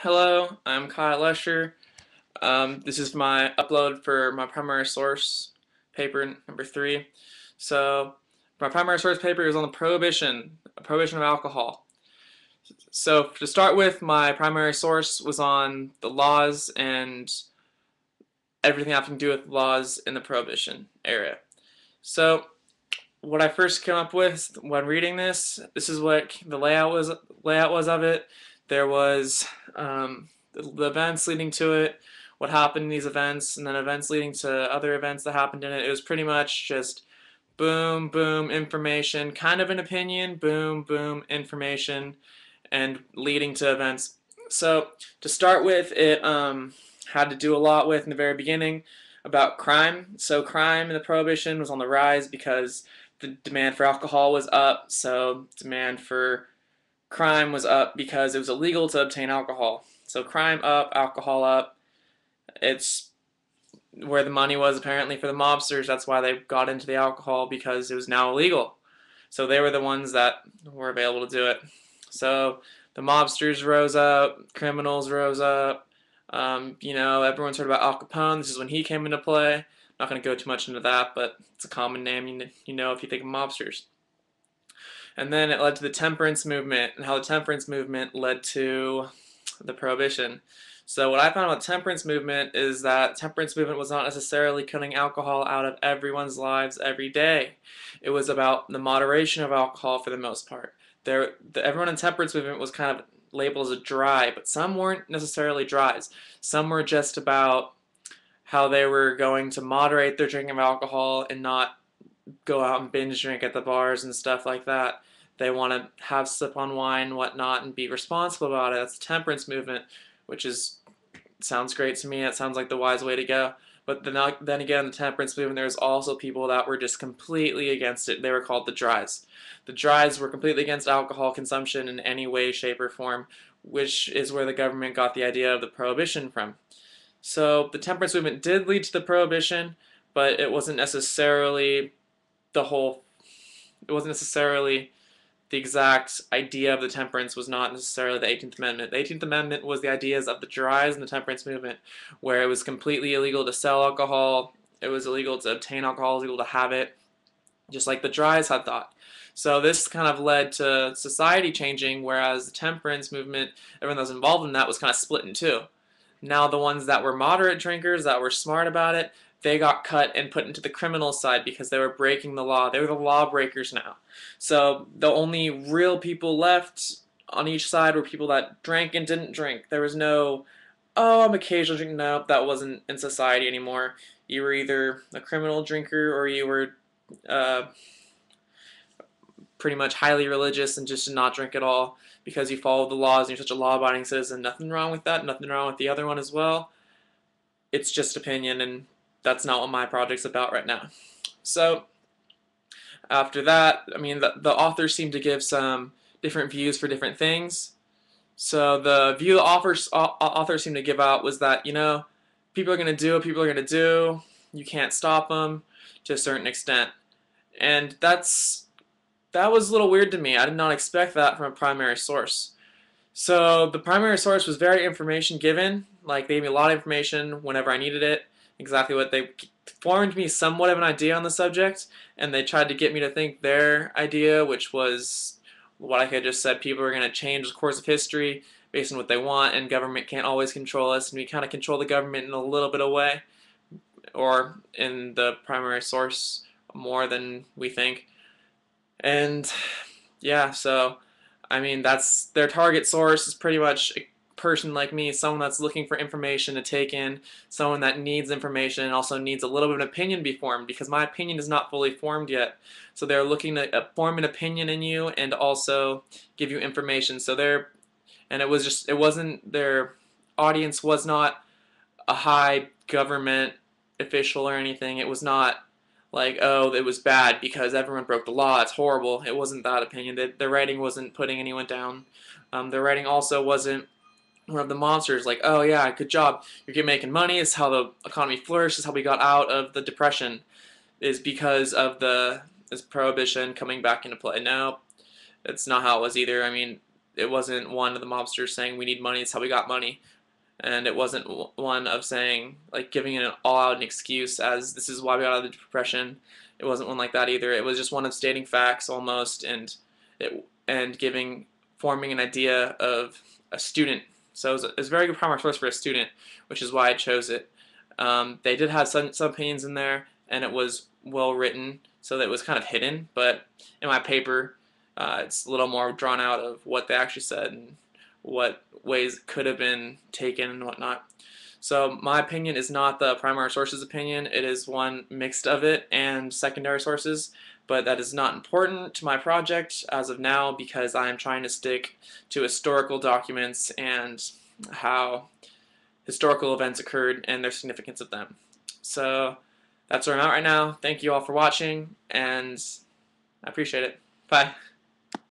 Hello, I'm Kyle Luscher. This is my upload for my primary source paper number 3. So, my primary source paper is on the prohibition of alcohol. So, to start with, my primary source was on the laws and everything having to do with laws in the prohibition area. So, what I first came up with when reading this is what the layout was of it. There was the events leading to it, what happened in these events, and then events leading to other events that happened in it. It was pretty much just boom, boom, information, kind of an opinion, boom, boom, information, and leading to events. So to start with, it had to do a lot with in the very beginning about crime. So crime in the Prohibition was on the rise because the demand for alcohol was up. So demand for crime was up because it was illegal to obtain alcohol. So crime up, alcohol up. It's where the money was apparently for the mobsters. That's why they got into the alcohol, because it was now illegal. So they were the ones that were available to do it. So the mobsters rose up, criminals rose up. Everyone's heard about Al Capone. This is when he came into play. I'm not going to go too much into that, but it's a common name you know if you think of mobsters. And then it led to the temperance movement, and how the temperance movement led to the prohibition. So what I found about the temperance movement is that the temperance movement was not necessarily cutting alcohol out of everyone's lives every day. It was about the moderation of alcohol for the most part. Everyone in the temperance movement was kind of labeled as a dry, but some weren't necessarily dries. Some were just about how they were going to moderate their drinking of alcohol and not go out and binge drink at the bars and stuff like that. They want to have sip on wine and whatnot and be responsible about it. That's the temperance movement, which sounds great to me. It sounds like the wise way to go. But then again, the temperance movement, there's also people that were just completely against it. They were called the dries. The dries were completely against alcohol consumption in any way, shape, or form, which is where the government got the idea of the prohibition from. So the temperance movement did lead to the prohibition, but it wasn't necessarily the whole. It wasn't necessarily the exact idea of the temperance was not necessarily the 18th Amendment. The 18th Amendment was the ideas of the dries and the temperance movement, where it was completely illegal to sell alcohol, it was illegal to obtain alcohol, it was illegal to have it, just like the dries had thought. So this kind of led to society changing, whereas the temperance movement, everyone that was involved in that was kind of split in two. Now the ones that were moderate drinkers, that were smart about it, they got cut and put into the criminal side because they were breaking the law. They were the lawbreakers now. So the only real people left on each side were people that drank and didn't drink. There was no, oh, I'm occasional drinking. No, that wasn't in society anymore. You were either a criminal drinker or you were uh, pretty much highly religious and just did not drink at all because you followed the laws and you're such a law-abiding citizen. Nothing wrong with that. Nothing wrong with the other one as well. It's just opinion, and that's not what my project's about right now. So after that, I mean, the authors seem to give some different views for different things. So the view the authors seem to give out was that, people are going to do what people are going to do. You can't stop them to a certain extent. And that was a little weird to me. I did not expect that from a primary source. So the primary source was very information given. Like, they gave me a lot of information whenever I needed it. Exactly what they formed me somewhat of an idea on the subject, and they tried to get me to think their idea, which was what I had just said. People are going to change the course of history based on what they want, and government can't always control us, and we kind of control the government in a little bit of way, or in the primary source more than we think. And yeah, so I mean, that's their target source is pretty much a person like me, someone that's looking for information to take in, someone that needs information and also needs a little bit of an opinion to be formed, because my opinion is not fully formed yet. So they're looking to form an opinion in you and also give you information. It wasn't, their audience was not a high government official or anything. It was not like, oh, it was bad because everyone broke the law, it's horrible. It wasn't that opinion. Their writing wasn't putting anyone down. Their writing also wasn't one of the monsters, like, oh yeah, good job, you're making money, it's how the economy flourished, it's how we got out of the depression, is because of this prohibition coming back into play. No, it's not how it was either. I mean, it wasn't one of the mobsters saying we need money, it's how we got money. And it wasn't one of saying, like, giving it an all-out an excuse as this is why we got out of the depression. It wasn't one like that either. It was just one of stating facts almost, and forming an idea of a student. So it was a very good primary source for a student, which is why I chose it. They did have some opinions in there, and it was well written, so that it was kind of hidden. But in my paper, it's a little more drawn out of what they actually said and what ways could have been taken and whatnot. So my opinion is not the primary source's opinion. It is one mixed of it and secondary sources, but that is not important to my project as of now because I am trying to stick to historical documents and how historical events occurred and their significance of them. So that's where I'm at right now. Thank you all for watching, and I appreciate it. Bye.